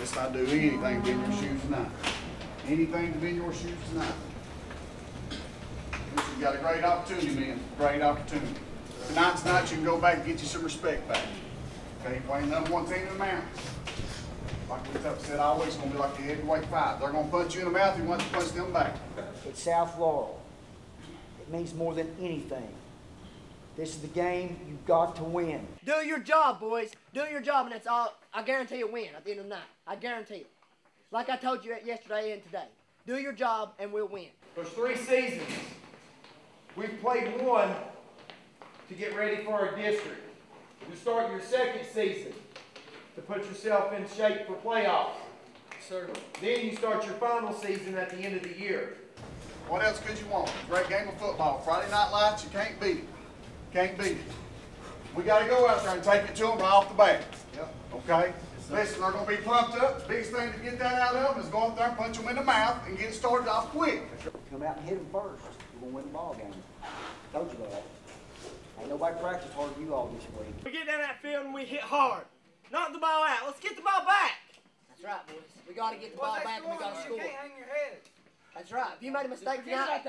Let's not do anything to be in your shoes tonight. Anything to be in your shoes tonight. You've got a great opportunity, man. Great opportunity. Tonight's night you can go back and get you some respect back. Okay, you're playing number one team in the mountains. Like we said, always going to be like the heavyweight fight. They're going to punch you in the mouth, you want to punch them back. It's South Laurel. It means more than anything. This is the game you've got to win. Do your job, boys. Do your job, and that's all. I guarantee you win at the end of the night. I guarantee it. Like I told you yesterday and today. Do your job, and we'll win. There's 3 seasons. We've played one to get ready for our district. You start your 2nd season to put yourself in shape for playoffs. Sir. Then you start your final season at the end of the year. What else could you want? Great game of football. Friday Night Lights, you can't beat it. Can't beat it. We got to go out there and take it to them right off the bat. Yep. Okay? Listen, they're going to be pumped up. The biggest thing to get that out of them is go up there and punch them in the mouth and get started off quick. Come out and hit them first. We're going to win the ball game. Told you that. Ain't nobody practiced hard as you all this week. We get down that field and we hit hard. Knock the ball out. Let's get the ball back. That's right, boys. We got to get the ball back and we got to score. You can't hang your head. That's right. If you made a mistake tonight,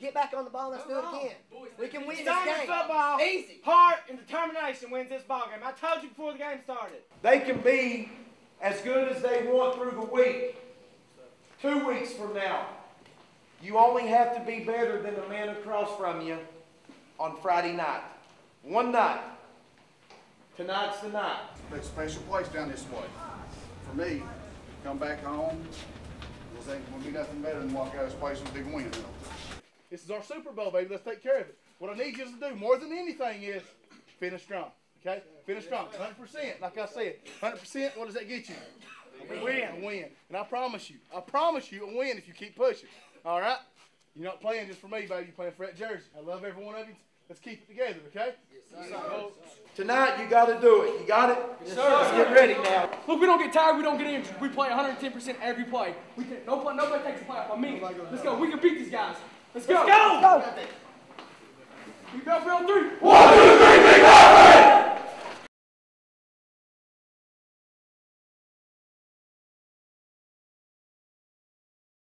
get back on the ball and let's do it again. We can win this game. Football, easy. Heart and determination wins this ball game. I told you before the game started. They can be as good as they want through the week. 2 weeks from now, you only have to be better than the man across from you on Friday night. One night. Tonight's the night. It's a special place down this way. For me, come back home, there ain't going to be nothing better than walk out of this place with a big win. This is our Super Bowl, baby. Let's take care of it. What I need you to do more than anything is finish strong. Okay? Finish strong. 100%. Like I said, 100%. What does that get you? A win. A win. And I promise you a win if you keep pushing. All right? You're not playing just for me, baby. You're playing for that jersey. I love every one of you. Let's keep it together, okay? Yes, sir. Tonight, you got to do it. You got it? Yes, sir. Let's get ready now. Look, we don't get tired. We don't get injured. We play 110% every play. Nobody takes a play off on me. Let's go. We can beat these guys. Let's go. Let's go. Beat Belfield 3. 1.